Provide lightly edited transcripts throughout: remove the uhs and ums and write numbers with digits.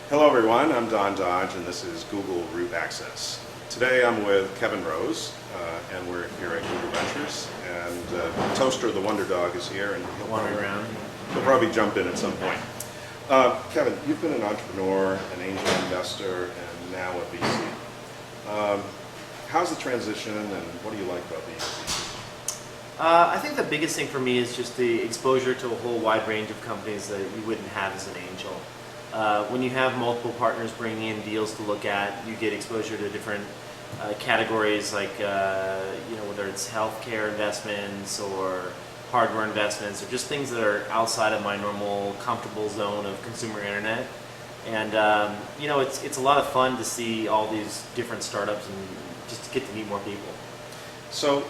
Hello everyone, I'm Don Dodge and this is Google Root Access. Today I'm with Kevin Rose and we're here at Google Ventures, and Toaster the Wonder Dog is here and he'll probably jump in at some point. Kevin, you've been an entrepreneur, an angel investor, and now a VC. How's the transition and what do you like about being a VC? I think the biggest thing for me is just the exposure to a whole wide range of companies that you wouldn't have as an angel. When you have multiple partners bringing in deals to look at, you get exposure to different categories like whether it's healthcare investments or hardware investments or just things that are outside of my normal comfortable zone of consumer internet. And it's a lot of fun to see all these different startups and just to get to meet more people. So,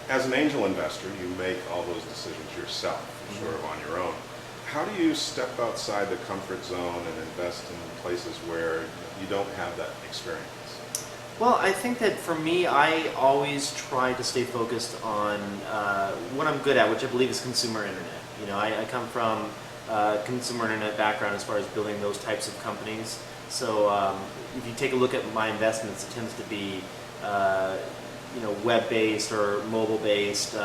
as an angel investor, you make all those decisions yourself, sort of on your own. How do you step outside the comfort zone and invest in places where you don't have that experience? Well, I think that for me, I always try to stay focused on what I'm good at, which I believe is consumer internet. I come from a consumer internet background as far as building those types of companies. So if you take a look at my investments, it tends to be web-based or mobile-based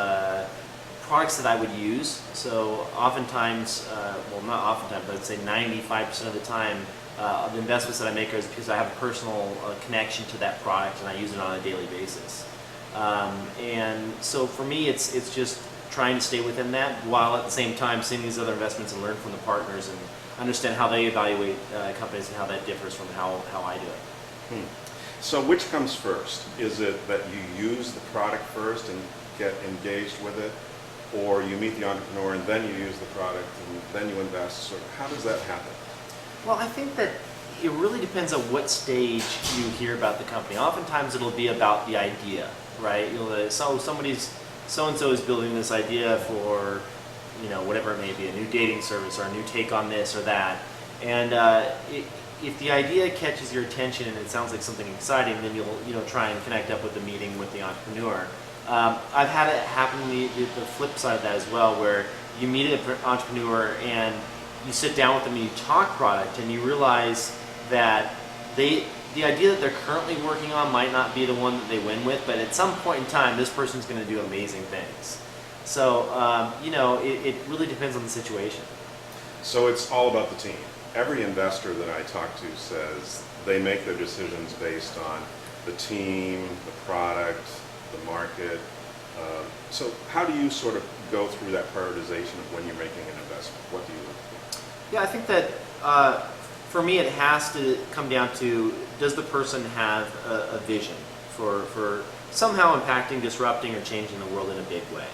products that I would use. So oftentimes, well not oftentimes, but I'd say 95% of the time, the investments that I make is because I have a personal connection to that product and I use it on a daily basis. And so for me, it's just trying to stay within that while at the same time seeing these other investments and learn from the partners and understand how they evaluate companies and how that differs from how I do it. So which comes first? Is it that you use the product first and get engaged with it, or you meet the entrepreneur and then you use the product and then you invest? So how does that happen? Well, I think that it really depends on what stage you hear about the company. Oftentimes it'll be about the idea, right? So-and-so is building this idea for, whatever it may be, a new dating service or a new take on this or that. And if the idea catches your attention and it sounds like something exciting, then you'll try and connect up with the meeting with the entrepreneur. I've had it happen the flip side of that as well, where you meet an entrepreneur and you sit down with them and you talk product and you realize that the idea that they're currently working on might not be the one that they win with, but at some point in time this person's going to do amazing things. So it really depends on the situation. So it's all about the team. Every investor that I talk to says they make their decisions based on the team, the product, the market. So how do you sort of go through that prioritization of when you're making an investment? What do you look for? Yeah, I think that for me it has to come down to, does the person have a vision for somehow impacting, disrupting, or changing the world in a big way?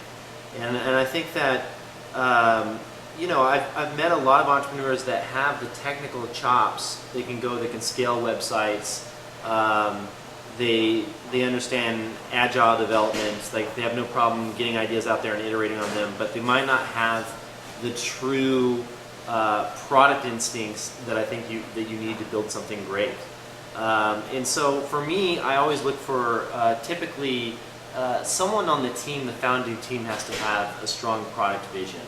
And I think that I've met a lot of entrepreneurs that have the technical chops. They can scale websites. They understand agile development. Like they have no problem getting ideas out there and iterating on them, but they might not have the true product instincts that I think that you need to build something great. And so for me, I always look for typically someone on the team. The founding team has to have a strong product vision.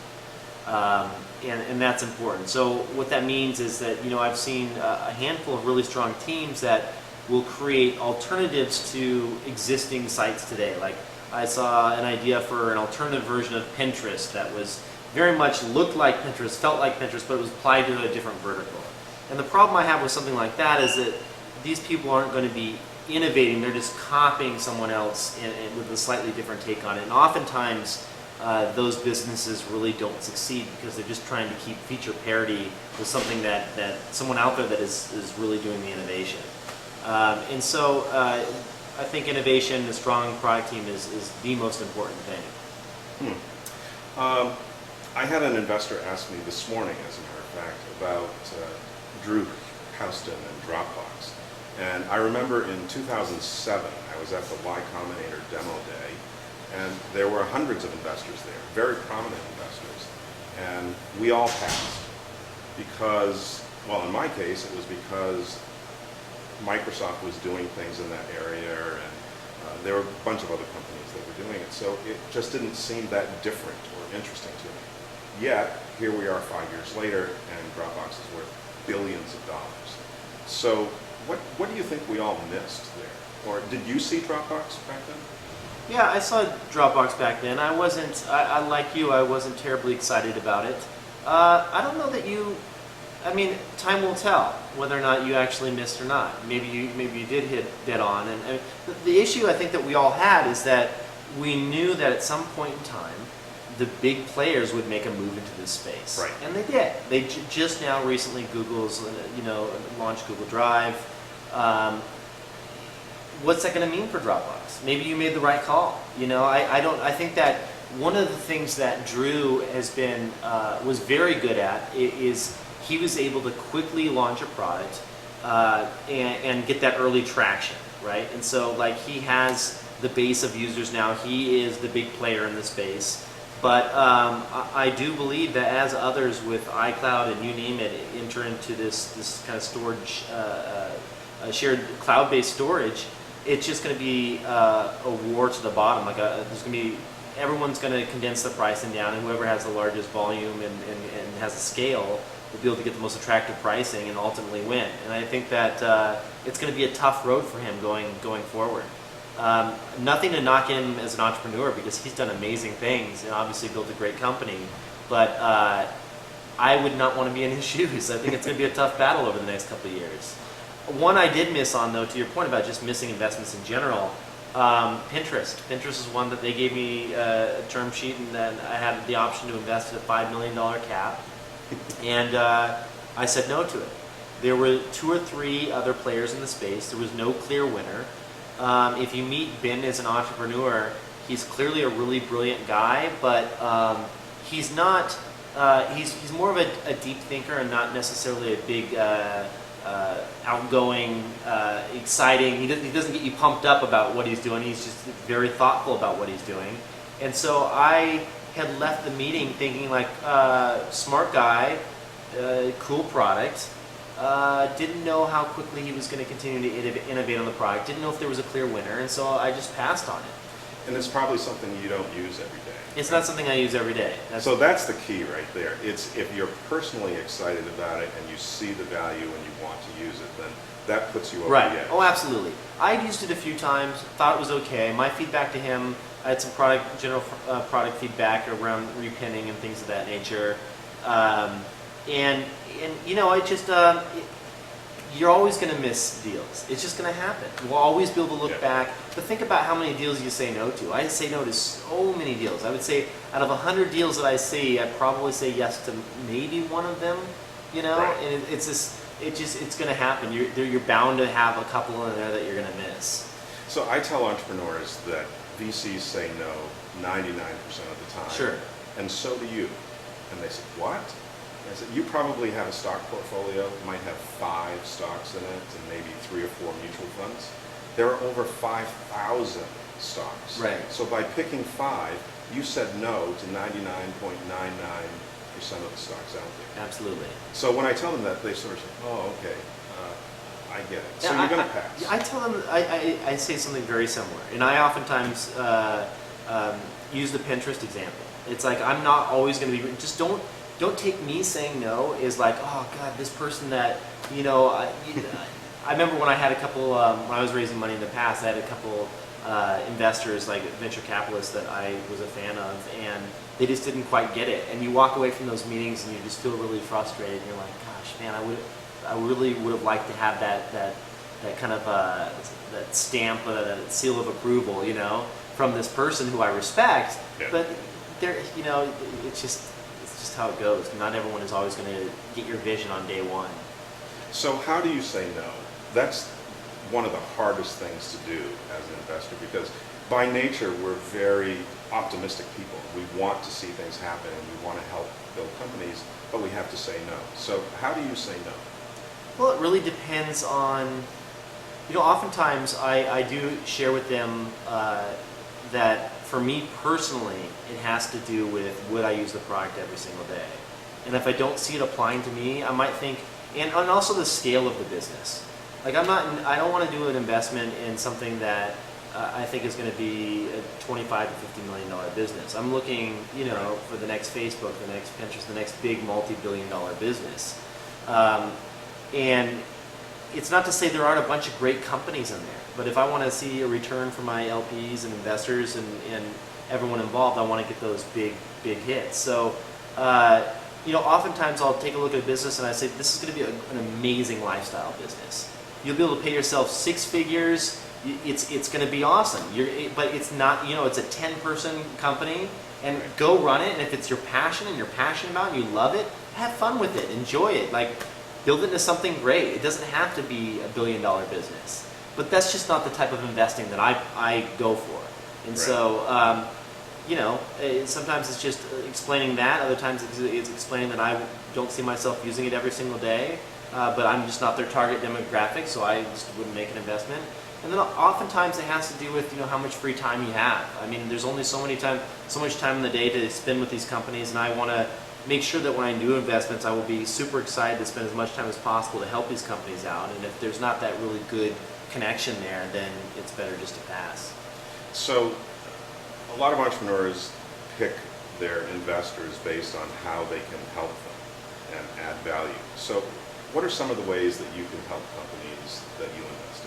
And that's important. So what that means is that I've seen a handful of really strong teams that will create alternatives to existing sites today. Like I saw an idea for an alternative version of Pinterest that was very much looked like Pinterest, felt like Pinterest, but it was applied to a different vertical. And the problem I have with something like that is that these people aren't going to be innovating. They're just copying someone else with a slightly different take on it. And oftentimes those businesses really don't succeed because they're just trying to keep feature parity with something that someone out there that is really doing the innovation. And so I think innovation, a strong product team is the most important thing. I had an investor ask me this morning, as a matter of fact, about Drew Houston and Dropbox. And I remember in 2007, I was at the Y Combinator demo day, and there were hundreds of investors there, very prominent investors, and we all passed because, well, in my case, it was because Microsoft was doing things in that area, and there were a bunch of other companies that were doing it, so it just didn't seem that different or interesting to me. Yet, here we are 5 years later, and Dropbox is worth billions of dollars. So what do you think we all missed there? Or did you see Dropbox back then? Yeah, I saw Dropbox back then. I like you, I wasn't terribly excited about it. I don't know that I mean, time will tell whether or not you actually missed or not. Maybe you did hit dead on. And the issue I think that we all had is that we knew that at some point in time, the big players would make a move into this space. Right. And they did. They just now recently launched Google Drive. What's that going to mean for Dropbox? Maybe you made the right call. I think that one of the things that Drew was very good at is he was able to quickly launch a product and get that early traction, right? And so he has the base of users now. He is the big player in the space. But I do believe that as others with iCloud and you name it enter into this kind of storage, shared cloud-based storage, it's just going to be a war to the bottom. There's going to be everyone's going to condense the pricing down, and whoever has the largest volume and has the scale will be able to get the most attractive pricing and ultimately win. And I think that it's going to be a tough road for him going forward. Nothing to knock him as an entrepreneur because he's done amazing things and obviously built a great company. But I would not want to be in his shoes. I think it's going to be a tough battle over the next couple of years. One I did miss on, though, to your point about just missing investments in general, Pinterest. Pinterest is one that they gave me a term sheet, and then I had the option to invest at a $5 million cap. And I said no to it. There were 2 or 3 other players in the space. There was no clear winner. If you meet Ben as an entrepreneur, he's clearly a really brilliant guy, but he's not. He's more of a deep thinker and not necessarily a big, outgoing, exciting. He doesn't get you pumped up about what he's doing. He's just very thoughtful about what he's doing. And so I had left the meeting thinking smart guy, cool product. Didn't know how quickly he was going to continue to innovate on the product. Didn't know if there was a clear winner, and so I just passed on it. And it's probably something you don't use every day. It's not something I use every day. So that's the key right there. It's if you're personally excited about it and you see the value and you want to use it, then that puts you over the edge. Oh, absolutely. I'd used it a few times, thought it was okay. My feedback to him, I had some general product feedback around repinning and things of that nature. And I just you're always going to miss deals. It's just going to happen. We'll always be able to look back. But think about how many deals you say no to. I say no to so many deals. I would say out of 100 deals that I see, I probably say yes to maybe one of them. Right. And it's going to happen. You're bound to have a couple in there that you're going to miss. So I tell entrepreneurs that VCs say no 99% of the time. Sure. And so do you. And they say, what? I said, you probably have a stock portfolio, might have 5 stocks in it, and maybe 3 or 4 mutual funds. There are over 5,000 stocks. Right. So by picking 5, you said no to 99.99% of the stocks out there. Absolutely. So when I tell them that, they sort of say, oh, okay, I get it. So you're going to pass. I tell them, I say something very similar. And I oftentimes use the Pinterest example. It's like, I'm not always going to be, just don't take me saying no as like, oh God, this person that, I remember when I had a couple, when I was raising money in the past, I had a couple investors, like venture capitalists that I was a fan of, and they just didn't quite get it. And you walk away from those meetings and you just feel really frustrated. And you're like, gosh, man, I really would have liked to have that kind of that stamp, that seal of approval, from this person who I respect. Yeah. But it's just how it goes. Not everyone is always going to get your vision on day one. So how do you say no? That's one of the hardest things to do as an investor, because by nature we're very optimistic people. We want to see things happen and we want to help build companies, but we have to say no. So how do you say no? Well, it really depends on, oftentimes I do share with them that for me personally, it has to do with would I use the product every single day? And if I don't see it applying to me, I might think, and also the scale of the business. Like I don't want to do an investment in something that I think is going to be a $25 to $50 million business. I'm looking, for the next Facebook, the next Pinterest, the next big multi-billion-dollar business. And it's not to say there aren't a bunch of great companies in there, but if I want to see a return for my LPs and investors and everyone involved, I want to get those big hits. So, oftentimes I'll take a look at a business and I say, this is going to be an amazing lifestyle business. You'll be able to pay yourself 6 figures. It's going to be awesome. But it's not, it's a 10-person company, and go run it. And if it's your passion and you're passionate about it and you love it, have fun with it. Enjoy it. Like, build it into something great. It doesn't have to be a billion-dollar business. But that's just not the type of investing that I go for. And so, sometimes it's just explaining that. Other times it's explaining that I don't see myself using it every single day, but I'm just not their target demographic, so I just wouldn't make an investment. And then oftentimes it has to do with how much free time you have. I mean, there's only so much time in the day to spend with these companies, and I want to make sure that when I do investments, I will be super excited to spend as much time as possible to help these companies out. And if there's not that really good connection there, then it's better just to pass. So, a lot of entrepreneurs pick their investors based on how they can help them and add value. So, what are some of the ways that you can help companies that you invest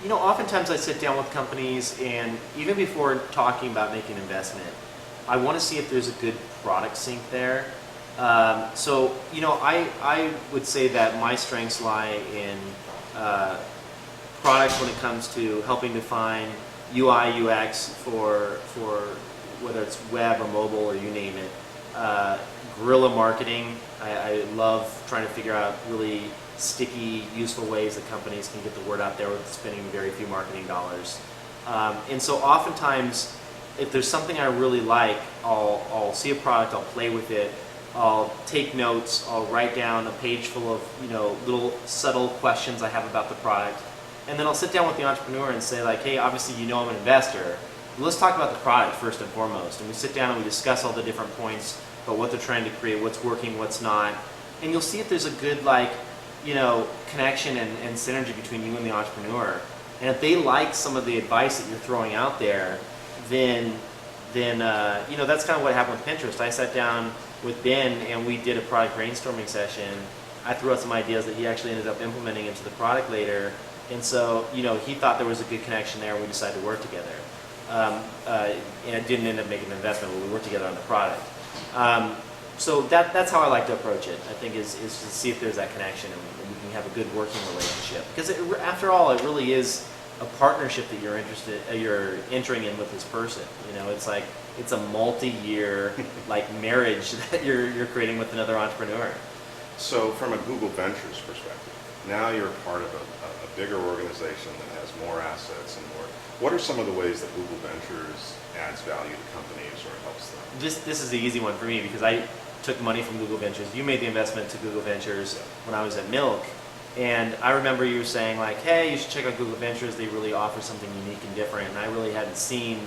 in? Oftentimes I sit down with companies, and even before talking about making an investment, I want to see if there's a good product sync there. I would say that my strengths lie in products when it comes to helping define UI, UX for whether it's web or mobile or you name it. Guerrilla marketing. I love trying to figure out really sticky, useful ways that companies can get the word out there with spending very few marketing dollars. And so oftentimes, if there's something I really like, I'll see a product, I'll play with it, I'll take notes, I'll write down a page full of little subtle questions I have about the product, and then I'll sit down with the entrepreneur and say like, hey, obviously I'm an investor. Let's talk about the product first and foremost. And we sit down and we discuss all the different points about what they're trying to create, what's working, what's not. And you'll see if there's a good connection and synergy between you and the entrepreneur. And if they like some of the advice that you're throwing out there, then that's kind of what happened with Pinterest. I sat down with Ben and we did a product brainstorming session. I threw out some ideas that he actually ended up implementing into the product later. And so, he thought there was a good connection there, and we decided to work together. And it didn't end up making an investment, but we worked together on the product. So that's how I like to approach it, I think, is to see if there's that connection and we can have a good working relationship. Because after all, it really is a partnership that you're entering in with this person. It's like, it's a multi-year marriage that you're creating with another entrepreneur. So from a Google Ventures perspective, now you're part of a bigger organization that has more assets and more. What are some of the ways that Google Ventures adds value to companies or helps them? This is the easy one for me because I took money from Google Ventures. You made the investment to Google Ventures when I was at Milk. And I remember you saying hey, you should check out Google Ventures. They really offer something unique and different. And I really hadn't seen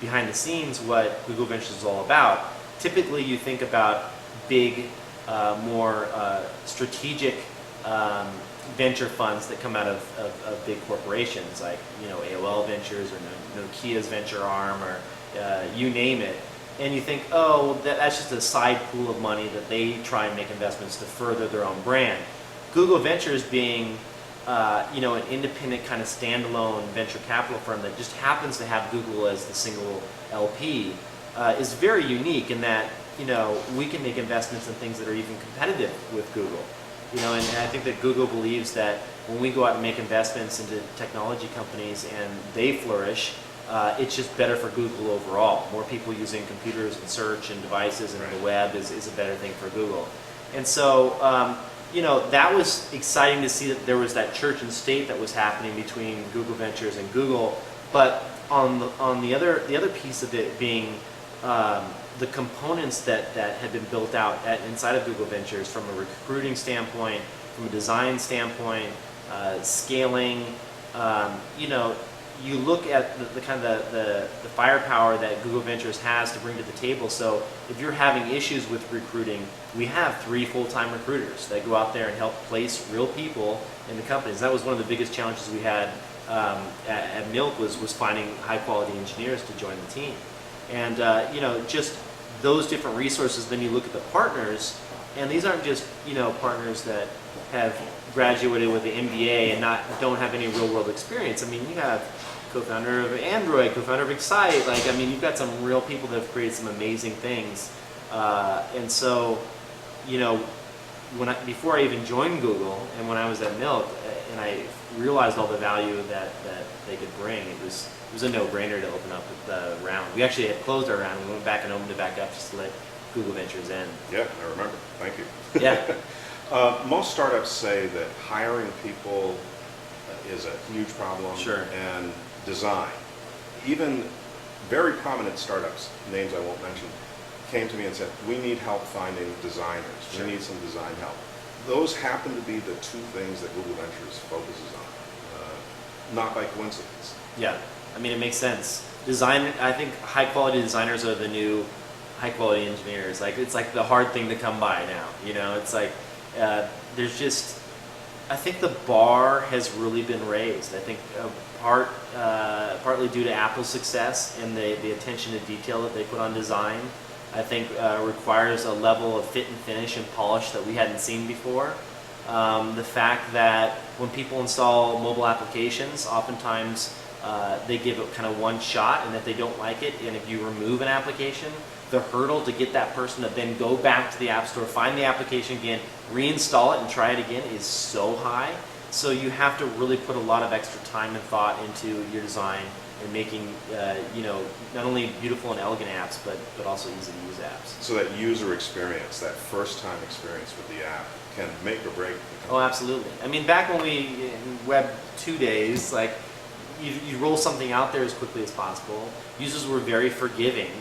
behind the scenes what Google Ventures is all about. Typically, you think about big, more strategic venture funds that come out of big corporations like AOL Ventures or Nokia's venture arm or you name it. And you think, that's just a side pool of money that they try and make investments to further their own brand. Google Ventures being an independent kind of standalone venture capital firm that just happens to have Google as the single LP is very unique in that we can make investments in things that are even competitive with Google. And I think that Google believes that when we go out and make investments into technology companies and they flourish, it's just better for Google overall. More people using computers and search and devices and the web is a better thing for Google. And so, that was exciting to see that there was that church and state that was happening between Google Ventures and Google. But on the other piece of it being the components that had been built out inside of Google Ventures from a recruiting standpoint, from a design standpoint, scaling, you look at the kind of the firepower that Google Ventures has to bring to the table. So if you're having issues with recruiting, we have 3 full-time recruiters that go out there and help place real people in the companies. That was one of the biggest challenges we had at Milk was finding high-quality engineers to join the team. And just those different resources. Then you look at the partners, and these aren't just partners that have graduated with an MBA and don't have any real world experience. I mean, you have co-founder of Android, co-founder of Excite. Like, I mean, you've got some real people that have created some amazing things. And so, you know, before I even joined Google and when I was at Milk, and I realized all the value that they could bring, it was a no-brainer to open up the round. We actually had closed our round. We went back and opened it back up just to let Google Ventures in. Yeah, I remember. Thank you. Yeah. Most startups say that hiring people is a huge problem. Sure. And design. Even very prominent startups, names I won't mention, came to me and said, we need help finding designers. Sure. We need some design help. Those happen to be the two things that Google Ventures focuses on, not by coincidence. Yeah, I mean, it makes sense. Design, I think high quality designers are the new high quality engineers. Like, it's like the hard thing to come by now, you know? It's like, there's just, I think the bar has really been raised. I think partly due to Apple's success and the attention to detail that they put on design, I think requires a level of fit and finish and polish that we hadn't seen before. The fact that when people install mobile applications, oftentimes they give it kind of one shot, and if they don't like it, and if you remove an application, the hurdle to get that person to then go back to the App Store, find the application again, reinstall it and try it again is so high. So you have to really put a lot of extra time and thought into your design and making, you know, not only beautiful and elegant apps, but also easy to use apps. So that user experience, that first time experience with the app can make or break. Oh, absolutely. I mean, back when in Web 2 days, like, you roll something out there as quickly as possible. Users were very forgiving,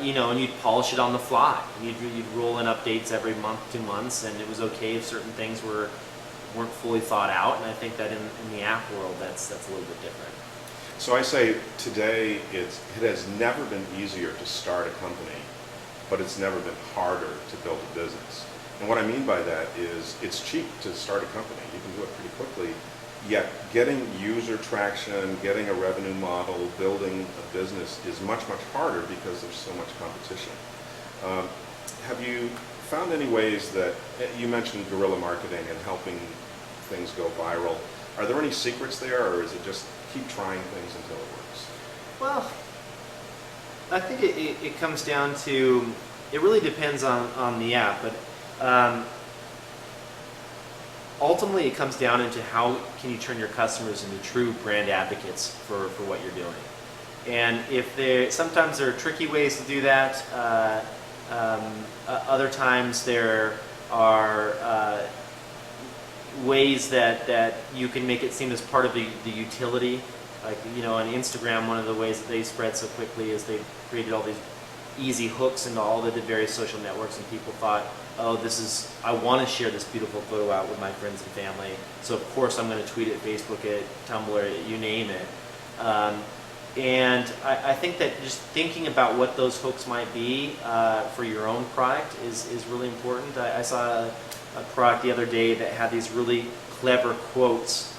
you know, and you'd polish it on the fly. You'd roll in updates every month, 2 months, and it was okay if certain things weren't fully thought out. And I think that in the app world, that's a little bit different. So I say today it has never been easier to start a company, but it's never been harder to build a business. And what I mean by that is it's cheap to start a company. You can do it pretty quickly. Yet getting user traction, getting a revenue model, building a business is much, much harder because there's so much competition. Have you found any ways that, you mentioned guerrilla marketing and helping things go viral. Are there any secrets there, or is it just keep trying things until it works? Well, I think it comes down to, it really depends on the app, but ultimately it comes down into how can you turn your customers into true brand advocates for what you're doing. And sometimes there are tricky ways to do that. Other times there are ways that you can make it seem as part of the utility. Like, you know, on Instagram, one of the ways that they spread so quickly is they created all these easy hooks into all the various social networks, and people thought, oh, I want to share this beautiful photo out with my friends and family, so of course I'm going to tweet it, Facebook it, Tumblr it, you name it. And I think that just thinking about what those hooks might be for your own product is really important. I saw a product the other day that had these really clever quotes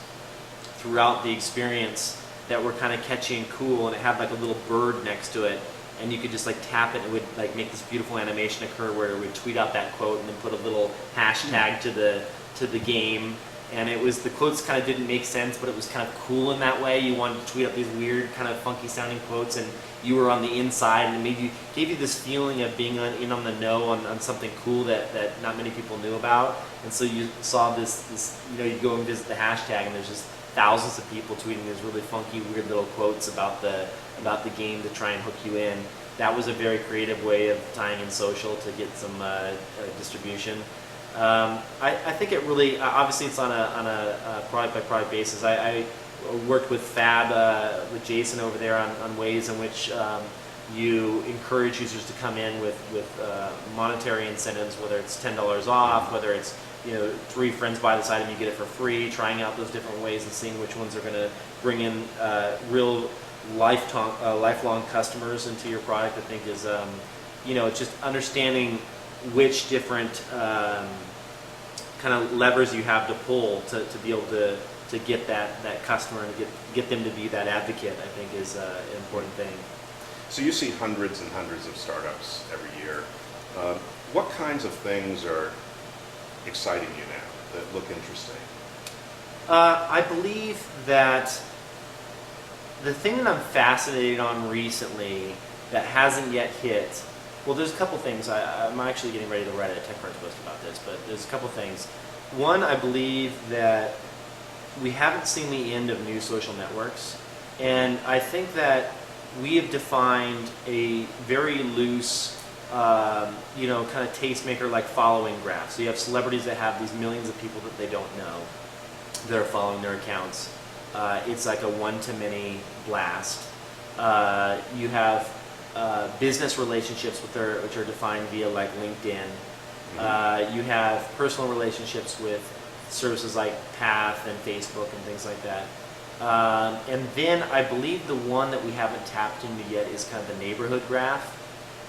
throughout the experience that were kind of catchy and cool, and it had like a little bird next to it, and you could just like tap it and it would like make this beautiful animation occur where it would tweet out that quote and then put a little hashtag to the game. And the quotes kind of didn't make sense, but it was kind of cool in that way. You wanted to tweet out these weird kind of funky sounding quotes, and you were on the inside, and it gave you this feeling of being in on the know on something cool that not many people knew about. And so you saw this, you know, you go and visit the hashtag, and there's just thousands of people tweeting these really funky, weird little quotes about the game to try and hook you in. That was a very creative way of tying in social to get some distribution. I think it really, obviously it's on a product by product basis. I worked with Fab, with Jason over there on ways in which you encourage users to come in with monetary incentives, whether it's $10 off, whether it's, you know, 3 friends buy this item, you get it for free, trying out those different ways and seeing which ones are going to bring in real lifelong customers into your product. I think is, you know, just understanding which different kind of levers you have to pull to be able to get that customer and get them to be that advocate, I think is an important thing. So you see hundreds and hundreds of startups every year. What kinds of things are exciting you now? that look interesting? I believe that the thing that I'm fascinated on recently that hasn't yet hit, well, there's a couple things. I'm actually getting ready to write a TechCrunch post about this, but there's a couple things. One, I believe that we haven't seen the end of new social networks, and I think that we have defined a very loose, kind of tastemaker like following graph. So you have celebrities that have these millions of people that they don't know that are following their accounts. It's like a one-to-many blast. You have business relationships which are defined via like LinkedIn. You have personal relationships with services like Path and Facebook and things like that. And then I believe the one that we haven't tapped into yet is kind of the neighborhood graph.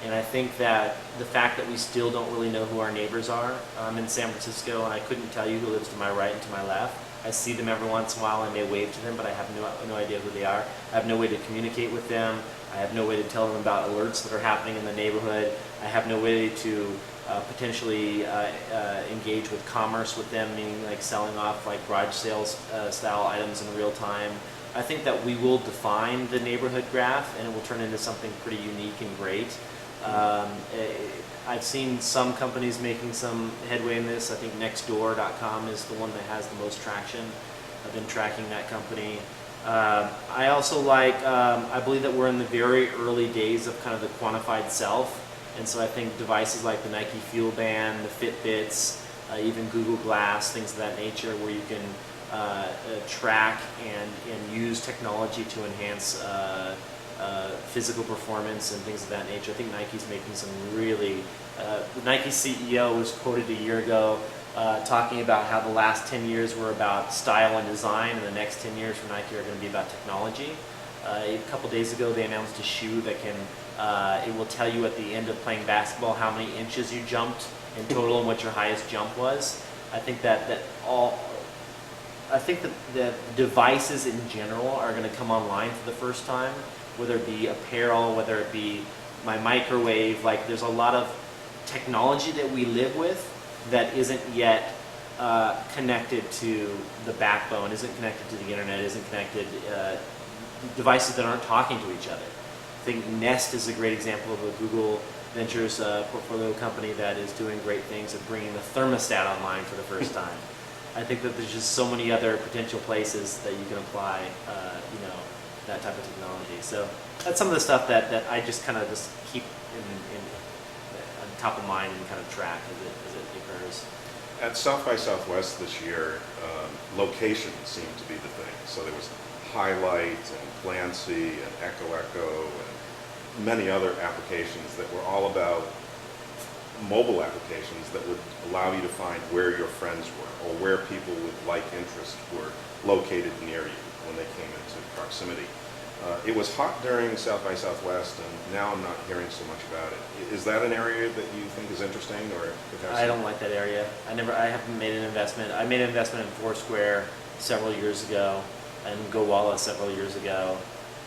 And I think that the fact that we still don't really know who our neighbors are. I'm in San Francisco and I couldn't tell you who lives to my right and to my left. I see them every once in a while. I may wave to them, but I have no idea who they are. I have no way to communicate with them. I have no way to tell them about alerts that are happening in the neighborhood. I have no way to potentially engage with commerce with them, meaning like selling off like garage sales style items in real time. I think that we will define the neighborhood graph and it will turn into something pretty unique and great. I've seen some companies making some headway in this. I think Nextdoor.com is the one that has the most traction. I've been tracking that company. I also I believe that we're in the very early days of kind of the quantified self. And so I think devices like the Nike Fuel Band, the Fitbits, even Google Glass, things of that nature where you can track and use technology to enhance physical performance and things of that nature. I think Nike's making some really, the Nike CEO was quoted a year ago talking about how the last 10 years were about style and design and the next 10 years for Nike are going to be about technology. A couple days ago they announced a shoe that can, it will tell you at the end of playing basketball how many inches you jumped in total and what your highest jump was. I think that the devices in general are going to come online for the first time, whether it be apparel, whether it be my microwave. Like there's a lot of technology that we live with that isn't yet connected to the backbone, isn't connected to the internet, isn't connected, devices that aren't talking to each other. I think Nest is a great example of a Google Ventures portfolio company that is doing great things and bringing the thermostat online for the first time. I think that there's just so many other potential places that you can apply, that type of technology. So that's some of the stuff that I just kind of just keep on top of mind and kind of track as it occurs. At South by Southwest this year, location seemed to be the thing. So there was Highlight and Clancy and Echo and many other applications that were all about mobile applications that would allow you to find where your friends were or where people with like interests were located near you when they came into proximity. It was hot during South by Southwest, and now I'm not hearing so much about it. Is that an area that you think is interesting, or I don't like that area. I haven't made an investment. I made an investment in Foursquare several years ago, and GoWalla several years ago,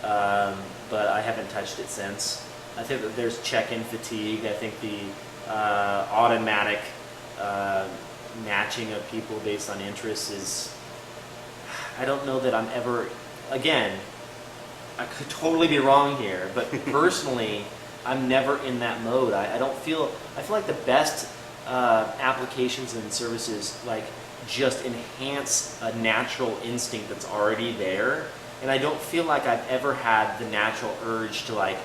but I haven't touched it since. I think that there's check-in fatigue. I think the automatic matching of people based on interests is, I don't know that I'm ever, again, I could totally be wrong here, but personally, I'm never in that mode. I feel like the best applications and services like just enhance a natural instinct that's already there, and I don't feel like I've ever had the natural urge to like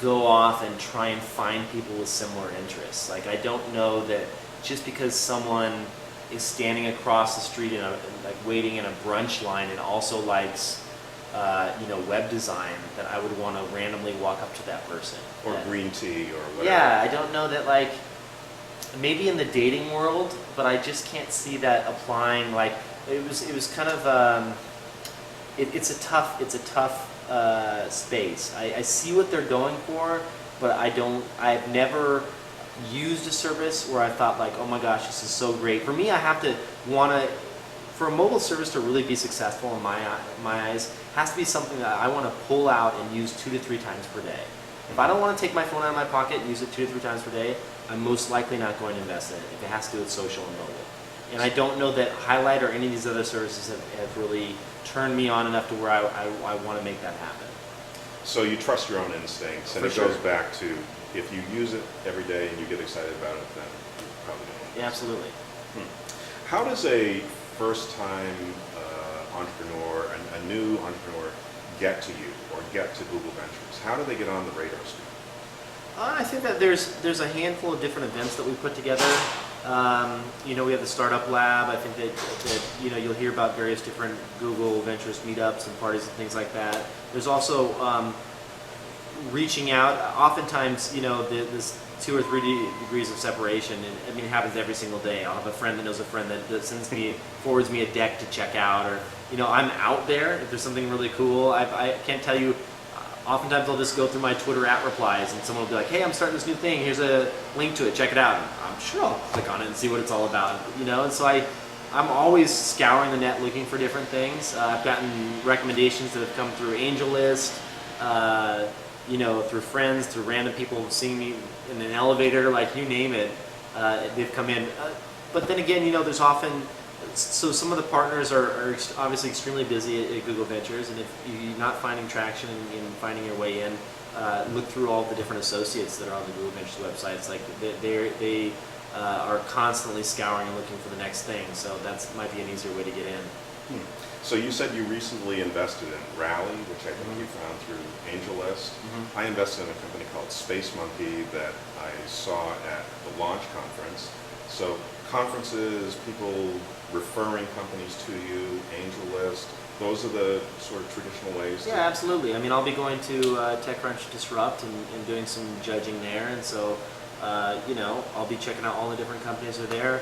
go off and try and find people with similar interests. Like I don't know that just because someone is standing across the street waiting in a brunch line and also likes web design, that I would want to randomly walk up to that person. Or green tea or whatever. Yeah, I don't know that, like, maybe in the dating world, but I just can't see that applying. Like, it was kind of, it's a tough space. I see what they're going for, but I've never used a service where I thought like, oh my gosh, this is so great. For me, I have to for a mobile service to really be successful in my eyes, it has to be something that I want to pull out and use 2 to 3 times per day. If I don't want to take my phone out of my pocket and use it 2 to 3 times per day, I'm most likely not going to invest in it if it has to do with social and mobile. And I don't know that Highlight or any of these other services have really turned me on enough to where I want to make that happen. So you trust your own instincts, and For it sure. goes back to if you use it every day and you get excited about it, then you probably don't. Yeah, absolutely. How does a first-time entrepreneur, a new entrepreneur, get to you or get to Google Ventures? How do they get on the radar screen? I think that there's a handful of different events that we put together. We have the Startup Lab. I think that you'll hear about various different Google Ventures meetups and parties and things like that. There's also reaching out. Oftentimes, this 2 or 3 degrees of separation, and it happens every single day. I'll have a friend that knows a friend that forwards me a deck to check out, or I'm out there if there's something really cool. I can't tell you. Oftentimes I'll just go through my Twitter @replies and someone will be like, hey, I'm starting this new thing, here's a link to it, check it out. And I'm sure I'll click on it and see what it's all about. And so I'm always scouring the net looking for different things. I've gotten recommendations that have come through AngelList, through friends, through random people seeing me in an elevator, like you name it, they've come in. But then again, there's often, so some of the partners are obviously extremely busy at Google Ventures, and if you're not finding traction in finding your way in, look through all the different associates that are on the Google Ventures websites. Like they are constantly scouring and looking for the next thing, so that might be an easier way to get in. So you said you recently invested in Rally, which I think you found through AngelList. I invested in a company called Space Monkey that I saw at the launch conference. So conferences, people referring companies to you, AngelList, those are the sort of traditional ways? Yeah, absolutely. I'll be going to TechCrunch Disrupt and doing some judging there, and so I'll be checking out all the different companies that are there.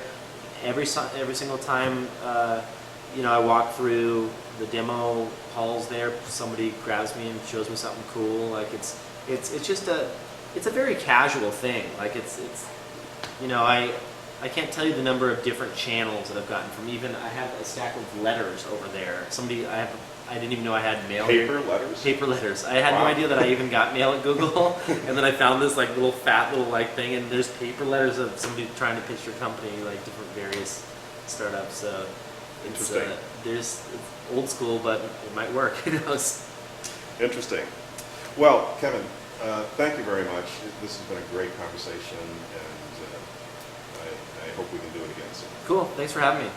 Every single time I walk through the demo halls there, somebody grabs me and shows me something cool. Like it's just it's a very casual thing. Like I can't tell you the number of different channels that I've gotten from. Even I have a stack of letters over there. I didn't even know I had mail. Paper letters? Paper letters. I had no idea that I even got mail at Google, and then I found this little fat thing, and there's paper letters of somebody trying to pitch your company, like different various startups. So it's it's old school, but it might work. Who knows? Interesting. Well, Kevin, thank you very much. This has been a great conversation, and I hope we can do it again soon. Cool. Thanks for having me.